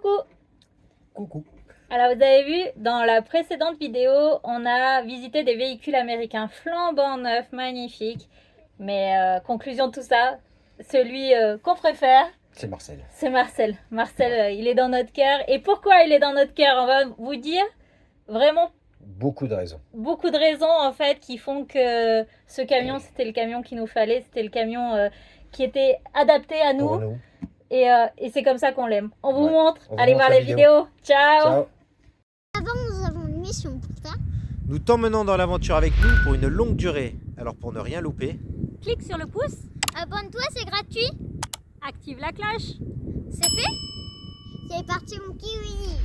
Coucou. Coucou. Alors vous avez vu, dans la précédente vidéo, on a visité des véhicules américains flambant neufs, magnifiques. Mais conclusion de tout ça, celui qu'on préfère, c'est Marcel. C'est Marcel. Marcel, il est dans notre cœur. Et pourquoi il est dans notre cœur? On va vous dire vraiment beaucoup de raisons. Beaucoup de raisons en fait qui font que ce camion, c'était le camion qu'il nous fallait, c'était le camion qui était adapté à nous. Pour nous. Et c'est comme ça qu'on l'aime. On vous montre. On vous Allez montre voir la les vidéos. Ciao. Ciao. Avant, nous avons une mission pour toi. Nous t'emmenons dans l'aventure avec nous pour une longue durée. Alors pour ne rien louper, Clique sur le pouce. Abonne-toi, c'est gratuit. Active la cloche. C'est fait. C'est parti mon kiwi.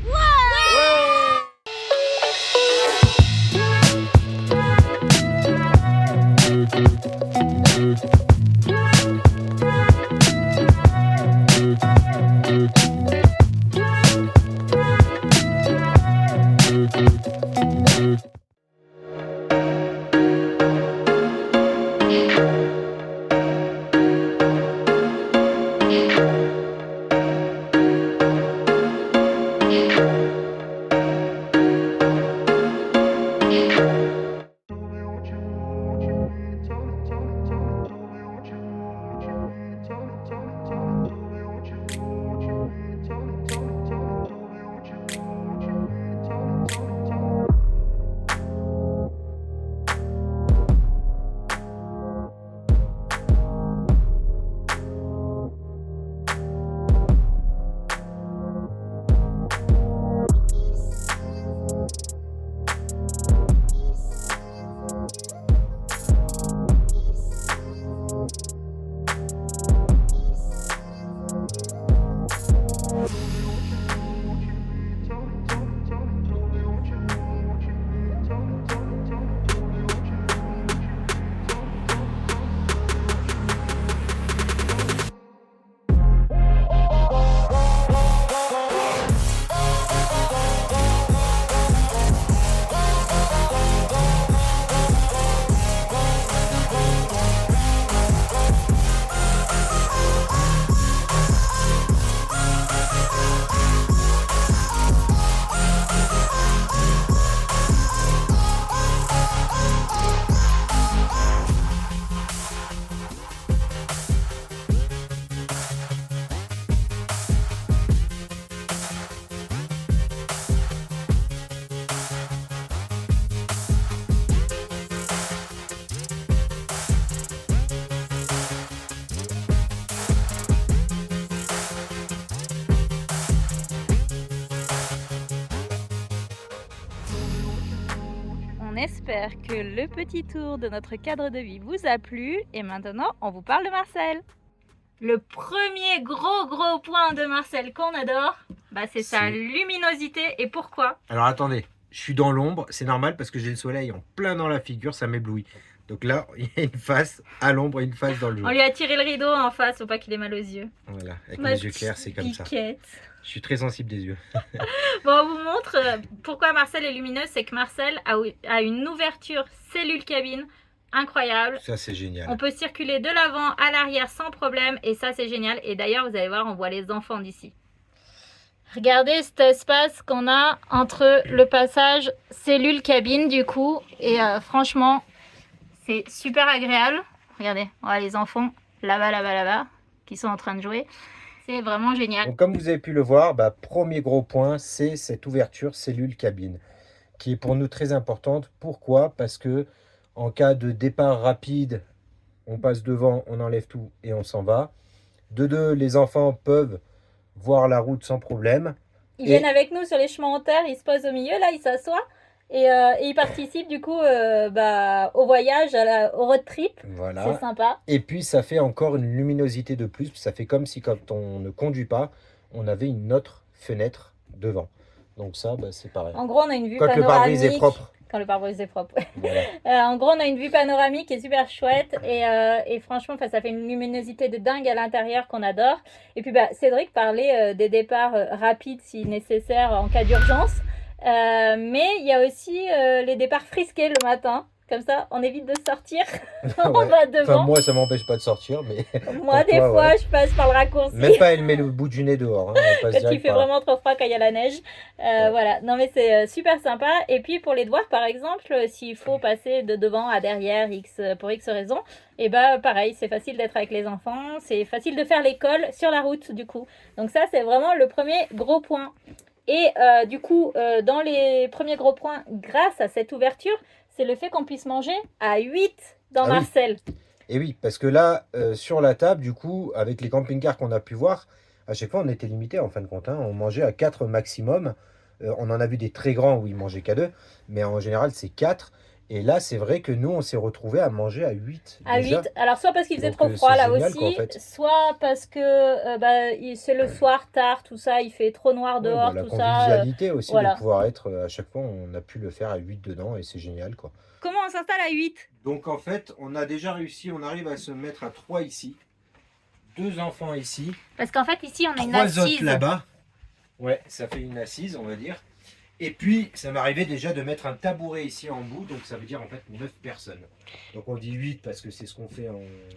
On espère que le petit tour de notre cadre de vie vous a plu. Et maintenant, on vous parle de Marcel. Le premier gros point de Marcel qu'on adore, c'est sa luminosité. Et pourquoi? alors attendez, je suis dans l'ombre, c'est normal parce que j'ai le soleil en plein dans la figure, ça m'éblouit. Donc là, il y a une face à l'ombre et une face dans le jour. On lui a tiré le rideau en face, faut pas qu'il ait mal aux yeux. Voilà, avec Ma mes yeux clairs, c'est comme ça. piquette. Je suis très sensible des yeux. Bon, on vous montre pourquoi Marcel est lumineux. C'est que Marcel a une ouverture cellule cabine incroyable. Ça, c'est génial. On peut circuler de l'avant à l'arrière sans problème. Et ça, c'est génial. Et d'ailleurs, vous allez voir, on voit les enfants d'ici. Regardez cet espace qu'on a entre le passage cellule cabine du coup. Et franchement, c'est super agréable. Regardez, on voit les enfants là-bas, qui sont en train de jouer. C'est vraiment génial. Donc, comme vous avez pu le voir, premier gros point, c'est cette ouverture cellule cabine qui est pour nous très importante. Pourquoi? Parce que en cas de départ rapide, on passe devant, on enlève tout et on s'en va. De deux, les enfants peuvent voir la route sans problème. Ils viennent avec nous sur les chemins en terre, ils se posent au milieu, là, ils s'assoient. Et ils participent du coup au voyage, au road trip. Voilà. C'est sympa. Et puis ça fait encore une luminosité de plus. Ça fait comme si quand on ne conduit pas, on avait une autre fenêtre devant. Donc ça, c'est pareil. En gros, on a une vue Quand panoramique. le pare-brise est propre. Quand le pare-brise est propre. Voilà. En gros, on a une vue panoramique qui est super chouette. Et franchement, ça fait une luminosité de dingue à l'intérieur qu'on adore. Et puis, Cédric parlait des départs rapides si nécessaire en cas d'urgence. Mais il y a aussi les départs frisqués le matin. Comme ça, on évite de sortir. Ouais. On va devant. Enfin, moi, ça m'empêche pas de sortir, mais Moi, pour des toi, fois, ouais. je passe par le raccourci. Même pas, elle met le bout du nez dehors. Hein. On passe Quand il direct fait par là. vraiment trop froid, quand il y a la neige. Ouais. Voilà. Non, mais c'est super sympa. Et puis, pour les devoirs, par exemple, s'il faut passer de devant à derrière pour X raisons, et bah, pareil, c'est facile d'être avec les enfants. C'est facile de faire l'école sur la route, du coup. Donc, ça, c'est vraiment le premier gros point. Et du coup, dans les premiers gros points, grâce à cette ouverture, c'est le fait qu'on puisse manger à 8 dans Ah oui. Marcel. Et oui, parce que là, sur la table, du coup, avec les camping-cars qu'on a pu voir, à chaque fois, on était limité en fin de compte. Hein. On mangeait à 4 maximum. On en a vu des très grands où ils mangeaient qu'à 2, mais en général, c'est 4. Et là, c'est vrai que nous, on s'est retrouvés à manger à 8. À déjà. 8. Alors, soit parce qu'il faisait Donc, trop froid c'est là génial, aussi, quoi, en fait. soit parce que c'est le soir tard, tout ça, il fait trop noir Ouais, dehors, la tout ça. convivialité aussi, voilà. de pouvoir être à chaque fois, on a pu le faire à 8 dedans et c'est génial, quoi. Comment on s'installe à 8? Donc en fait, on a déjà réussi, on arrive à se mettre à 3 ici, 2 enfants ici, Parce qu'en fait, ici, on a une 3 assise. autres là-bas. Ouais, ça fait une assise, on va dire. Et puis, ça m'arrivait déjà de mettre un tabouret ici en bout, donc ça veut dire en fait 9 personnes. Donc on dit 8 parce que c'est ce qu'on fait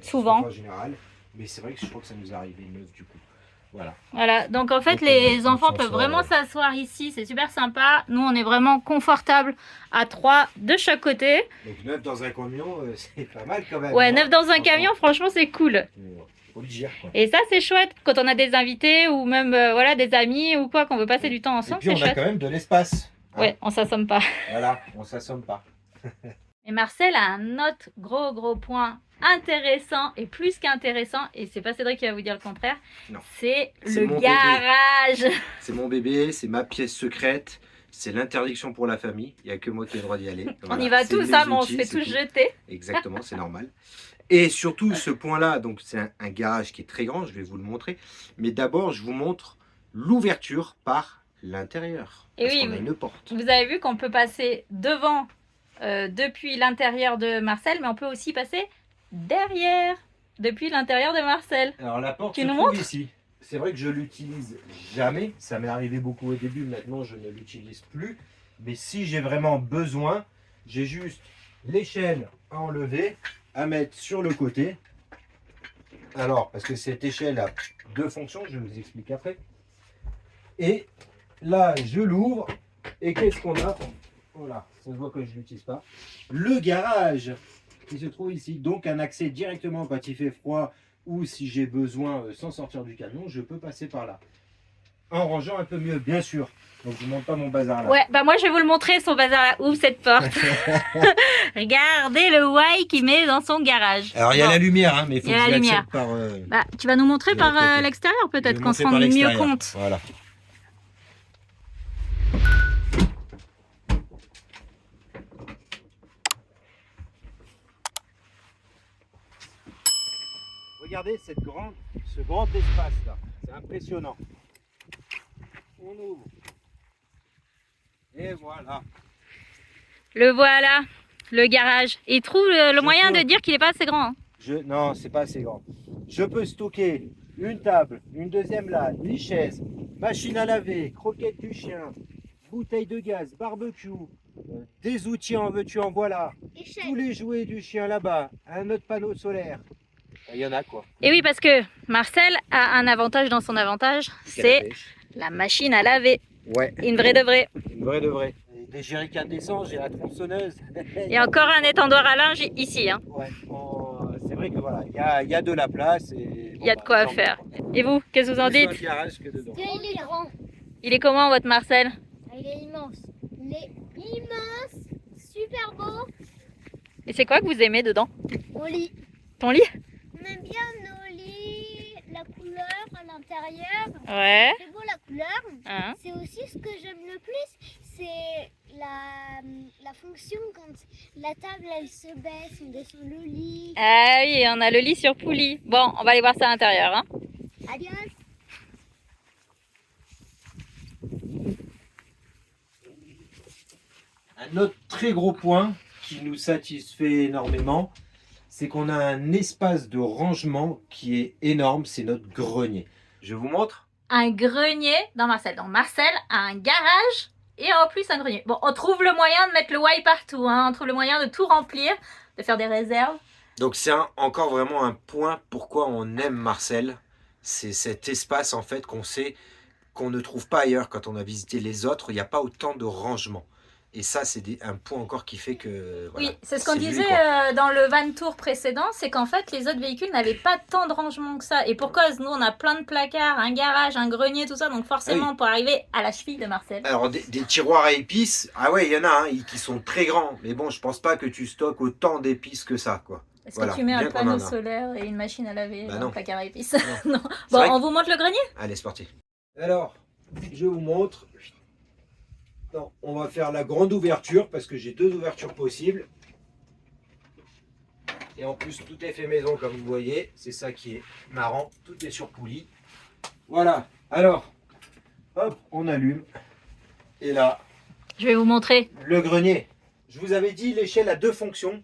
Souvent. en général, mais c'est vrai que je crois que ça nous est arrivé 9 du coup. Voilà. Voilà, donc en fait, Donc, les on enfants s'en peuvent sort, vraiment ouais. s'asseoir ici, c'est super sympa. Nous, on est vraiment confortable à 3 de chaque côté. Donc 9 dans un camion, c'est pas mal quand même. Ouais, hein. 9 dans un Enfin, camion, franchement, c'est cool. faut le dire, quoi. Et ça, c'est chouette quand on a des invités ou même voilà, des amis ou quoi, qu'on veut passer du temps Et ensemble, puis c'est on a chouette. quand même de l'espace. hein. Ouais, on s'assomme pas. Voilà, on s'assomme pas. Et Marcel a un autre gros point intéressant et plus qu'intéressant, et c'est pas Cédric qui va vous dire le contraire, Non. c'est C'est le mon bébé. garage. C'est mon bébé, c'est ma pièce secrète, c'est l'interdiction pour la famille. Il n'y a que moi qui ai le droit d'y aller. On Voilà, y va c'est tous, mes hein, mais on se outils, fait c'est tous tout. jeter. Exactement, c'est normal. Et surtout, ce point-là, donc c'est un garage qui est très grand, je vais vous le montrer. Mais d'abord, je vous montre l'ouverture par l'intérieur. Et Parce oui, qu'on a une porte. Vous avez vu qu'on peut passer devant depuis l'intérieur de Marcel, mais on peut aussi passer derrière depuis l'intérieur de Marcel. Alors la porte Tu se nous trouve montres ici. C'est vrai que je l'utilise jamais. Ça m'est arrivé beaucoup au début. Maintenant, je ne l'utilise plus. Mais si j'ai vraiment besoin, j'ai juste l'échelle à enlever, à mettre sur le côté. Alors, parce que cette échelle a 2 fonctions, je vous explique après. Et là, je l'ouvre. Et qu'est-ce qu'on a? Voilà, ça se voit que je ne l'utilise pas. Le garage qui se trouve ici. Donc, un accès directement quand il fait froid ou si j'ai besoin, sans sortir du camion, je peux passer par là. En rangeant un peu mieux, bien sûr. Donc, je ne monte pas mon bazar là. Ouais, bah moi je vais vous le montrer, son bazar là. Ouvre cette porte. Regardez le why qu'il met dans son garage. Alors, il y a Bon. la lumière, hein, mais il faut Il y que a je la l'accède lumière. par... Bah, tu vas nous montrer de par l'autre côté. l'extérieur je vais peut-être, qu'on se montrer rende par mieux l'extérieur. compte. Voilà. Regardez ce grand espace là, c'est impressionnant. On ouvre. Et voilà. Le voilà, le garage. Il trouve le Je moyen peux. de dire qu'il n'est pas assez grand. hein. Non, c'est pas assez grand. Je peux stocker une table, une deuxième là, 8 chaises, machine à laver, croquettes du chien, bouteille de gaz, barbecue, des outils en veux-tu en voilà, tous les jouets du chien là-bas, un autre panneau solaire. Il y en a quoi. Et oui, parce que Marcel a un avantage dans son avantage, c'est la machine à laver. Ouais. Une vraie de vraie. Une vraie de vraie. Des jerrycans d'essence, j'ai la tronçonneuse. Et encore un étendoir à linge ici. Hein. Ouais, c'est vrai que voilà, il y a de la place et Il y a de quoi faire. Et vous, qu'est-ce que vous en Plus dans dites? le garage que dedans. Il est grand. Il est comment votre Marcel? Il est immense. Il est immense. Super beau. Et c'est quoi que vous aimez dedans? Au lit. Ton lit? On aime bien nos lits, la couleur à l'intérieur. Ouais. C'est beau la couleur. Hein? C'est aussi ce que j'aime le plus, c'est la fonction quand la table elle se baisse, on descend le lit. Ah oui, on a le lit sur poulie. Bon, on va aller voir ça à l'intérieur. Hein. Adios. Un autre très gros point qui nous satisfait énormément, c'est qu'on a un espace de rangement qui est énorme, c'est notre grenier. Je vous montre. Un grenier dans Marcel. Donc Marcel a un garage et en plus un grenier. Bon, on trouve le moyen de mettre le why partout, hein. On trouve le moyen de tout remplir, de faire des réserves. Donc c'est encore vraiment un point pourquoi on aime Marcel. C'est cet espace en fait qu'on sait qu'on ne trouve pas ailleurs quand on a visité les autres. Il n'y a pas autant de rangement. Et ça, c'est un point encore qui fait que... Voilà, oui, c'est ce qu'on lui, disait quoi. dans le van tour précédent, c'est qu'en fait, les autres véhicules n'avaient pas tant de rangement que ça. Et pour cause, nous, on a plein de placards, un garage, un grenier, tout ça. Donc forcément, pour arriver à la cheville de Marcel. Alors, des tiroirs à épices, ah ouais, il y en a qui sont très grands. Mais bon, je pense pas que tu stockes autant d'épices que ça, quoi. Est-ce que tu mets un panneau solaire et une machine à laver dans le placard à épices? Non. Bon, on vous montre le grenier? Allez, c'est parti. Alors, je vous montre. Non, on va faire la grande ouverture parce que j'ai 2 ouvertures possibles. Et en plus, tout est fait maison comme vous voyez. C'est ça qui est marrant. Tout est sur poulie. Voilà. Alors, hop, on allume. Et là, je vais vous montrer le grenier. Je vous avais dit, l'échelle a 2 fonctions.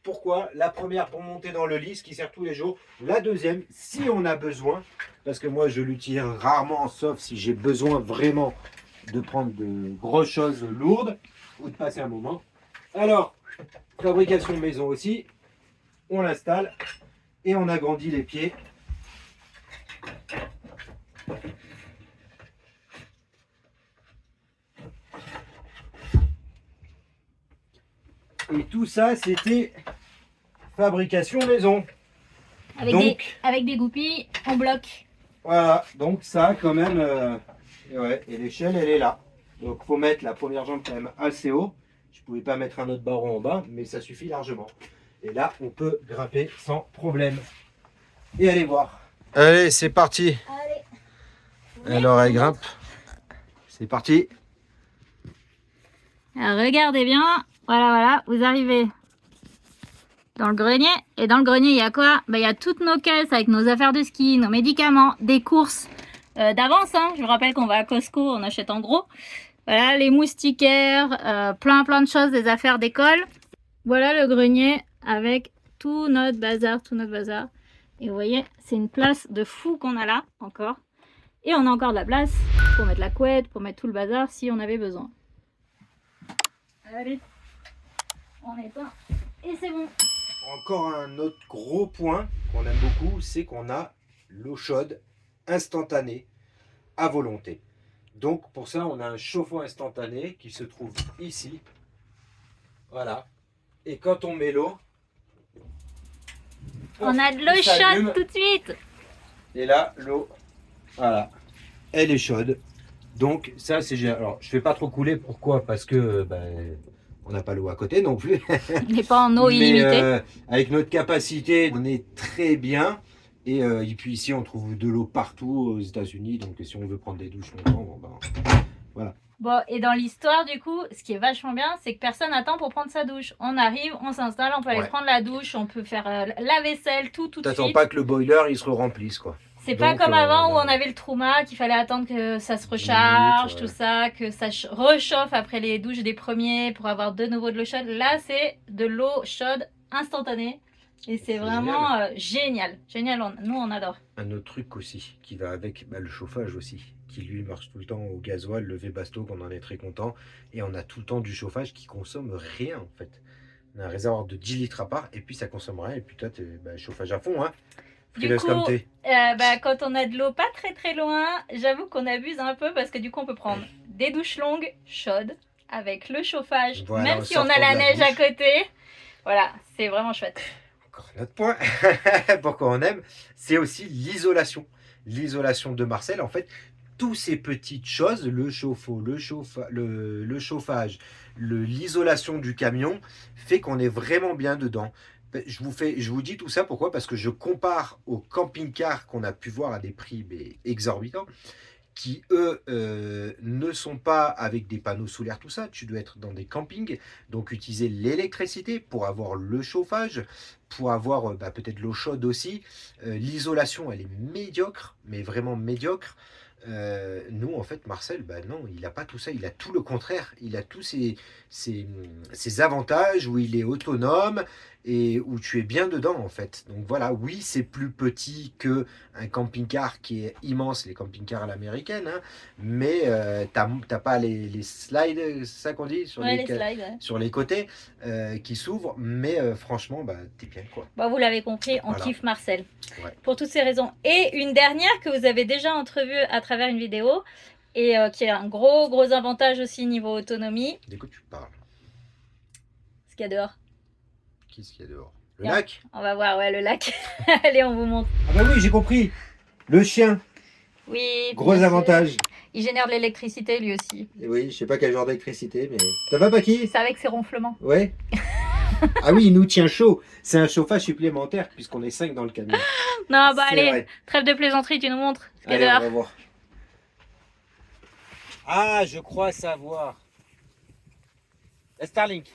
Pourquoi? La première pour monter dans le lit, ce qui sert tous les jours. La deuxième, si on a besoin, parce que moi je l'utilise rarement, sauf si j'ai besoin vraiment de prendre de grosses choses lourdes ou de passer un moment. Alors, fabrication maison aussi, on l'installe et on agrandit les pieds. Et tout ça, c'était fabrication maison. Avec des goupilles en bloc. Voilà, donc ça quand même, et l'échelle elle est là. Donc faut mettre la première jambe quand même assez haut. Je pouvais pas mettre un autre barreau en bas, mais ça suffit largement. Et là, on peut grimper sans problème. Et allez voir. Allez, c'est parti. Allez. Alors elle grimpe. C'est parti. Alors regardez bien, voilà, vous arrivez dans le grenier. Et dans le grenier, il y a quoi? Il y a toutes nos caisses avec nos affaires de ski, nos médicaments, des courses d'avance. Hein. Je vous rappelle qu'on va à Costco, on achète en gros. Voilà, les moustiquaires, plein de choses, des affaires d'école. Voilà le grenier avec tout notre bazar, Et vous voyez, c'est une place de fou qu'on a là, encore. Et on a encore de la place pour mettre la couette, pour mettre tout le bazar si on avait besoin. Allez, on éteint et c'est bon. Encore un autre gros point qu'on aime beaucoup, c'est qu'on a l'eau chaude instantanée à volonté. Donc pour ça, on a un chauffe-eau instantané qui se trouve ici. Voilà. Et quand on met l'eau, on a de l'eau chaude tout de suite. Et là, l'eau, voilà, elle est chaude. Donc ça, c'est génial. Alors, je fais pas trop couler. Pourquoi? Parce que on n'a pas l'eau à côté non plus. On n'est pas en eau illimitée. Avec notre capacité, on est très bien. Et puis ici, on trouve de l'eau partout aux États-Unis. Donc si on veut prendre des douches longtemps, voilà. Bon, et dans l'histoire, du coup, ce qui est vachement bien, c'est que personne n'attend pour prendre sa douche. On arrive, on s'installe, on peut aller prendre la douche, on peut faire la vaisselle, tout de suite. T'attends pas que le boiler, il se remplisse, quoi. C'est pas comme avant où on avait le trauma, qu'il fallait attendre que ça se recharge, tout ça, que ça rechauffe après les douches des premiers pour avoir de nouveau de l'eau chaude. Là, c'est de l'eau chaude instantanée. Et c'est vraiment génial. Nous, on adore. Un autre truc aussi qui va avec le chauffage aussi, qui lui marche tout le temps au gasoil, le Webasto, qu'on en est très content. Et on a tout le temps du chauffage qui consomme rien en fait. On a un réservoir de 10 litres à part et puis ça consomme rien. Et puis toi, chauffage à fond, hein. Du coup, quand on a de l'eau pas très loin, j'avoue qu'on abuse un peu parce que du coup on peut prendre des douches longues, chaudes, avec le chauffage, même si on a la neige à côté. Voilà, c'est vraiment chouette. Encore un autre point, pourquoi on aime, c'est aussi l'isolation. L'isolation de Marcel, en fait, toutes ces petites choses, le chauffe-eau, le chauffage, l'isolation du camion, fait qu'on est vraiment bien dedans. Je vous dis tout ça, pourquoi? Parce que je compare aux camping-cars qu'on a pu voir à des prix exorbitants, qui eux ne sont pas avec des panneaux solaires, tout ça. Tu dois être dans des campings, donc utiliser l'électricité pour avoir le chauffage, pour avoir peut-être l'eau chaude aussi. L'isolation, elle est médiocre, mais vraiment médiocre. Nous, en fait, Marcel, bah non, il n'a pas tout ça, il a tout le contraire. Il a tous ces avantages où il est autonome et où tu es bien dedans, en fait. Donc voilà, oui, c'est plus petit qu'un camping-car qui est immense, les camping-cars à l'américaine, hein, mais t'as pas les slides, c'est ça qu'on dit, Ouais, les slides. Ouais. sur les côtés qui s'ouvrent, mais franchement, bah, t'es bien, quoi. Bon, vous l'avez compris, on Voilà. kiffe Marcel. Ouais. Pour toutes ces raisons. Et une dernière que vous avez déjà entrevue à travers une vidéo et qui a un gros avantage aussi niveau autonomie. Dès que tu parles, Ce qu'il y a dehors. qu'est-ce qu'il y a dehors? Le Bien. lac? On va voir, ouais, le lac. Allez, on vous montre. Ah bah oui, j'ai compris. Le chien, Oui. gros bien sûr. avantage. Il génère de l'électricité lui aussi. Et oui, je sais pas quel genre d'électricité, mais... Ça va, Paki? C'est avec ses ronflements. Ouais. Ah oui, il nous tient chaud. C'est un chauffage supplémentaire puisqu'on est 5 dans le camion. Non, bah C'est allez, vrai. trêve de plaisanterie, tu nous montres ce qu'il y a Allez, on dehors. va voir. Ah, je crois savoir. La Starlink.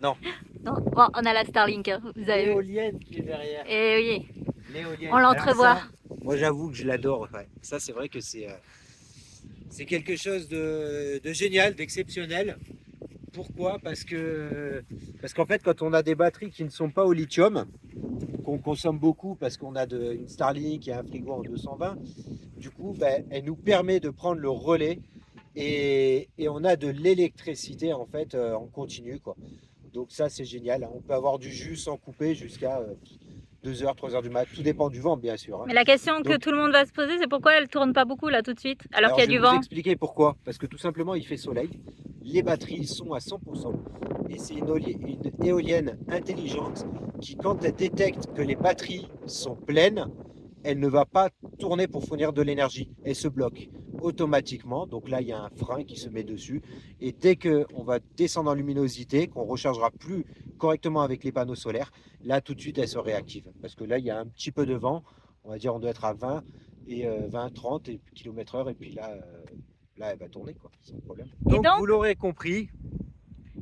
Non. Non, bon, on a la Starlink, hein, vous avez vu. L'éolienne qui est derrière. Et oui, L'éolienne. on l'entrevoit. Alors ça, moi, j'avoue que je l'adore. Ouais. Ça, c'est vrai que c'est quelque chose de génial, d'exceptionnel. Pourquoi? Parce qu'en fait, quand on a des batteries qui ne sont pas au lithium, qu'on consomme beaucoup parce qu'on a une Starlink et un frigo en 220, du coup, ben, elle nous permet de prendre le relais et on a de l'électricité en fait en continu, quoi. Donc ça, c'est génial. On peut avoir du jus sans couper jusqu'à 2h, 3h du mat. Tout dépend du vent, bien sûr. Hein. Mais la question que Donc- tout le monde va se poser, c'est pourquoi elle tourne pas beaucoup là tout de suite, alors qu'il y a je du vais vous vent. expliquer pourquoi. Parce que tout simplement, il fait soleil. Les batteries sont à 100%. Et c'est une éolienne intelligente qui, quand elle détecte que les batteries sont pleines, elle ne va pas tourner pour fournir de l'énergie. Elle se bloque automatiquement. Donc là, il y a un frein qui se met dessus. Et dès qu'on va descendre en luminosité, qu'on rechargera plus correctement avec les panneaux solaires, là, tout de suite, elle se réactive. Parce que là, il y a un petit peu de vent. On va dire on doit être à 20 et 20-30 km/h. Et puis là, elle va tourner, quoi, sans problème. Donc, donc vous l'aurez compris,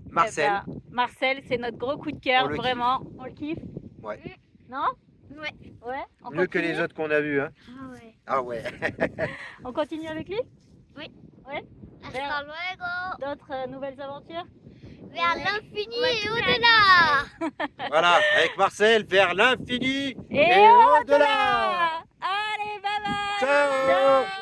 Marcel, Eh ben, Marcel, c'est notre gros coup de cœur, On le vraiment. On le kiffe. Ouais. Non? Ouais. Ouais. On mieux que continue les autres qu'on a vus. Hein. Ah ouais. Ah ouais. On continue avec lui? Hasta luego. D'autres nouvelles aventures? Vers l'infini et au-delà. Voilà, avec Marcel, vers l'infini Et au-delà. Allez, bye bye! Ciao.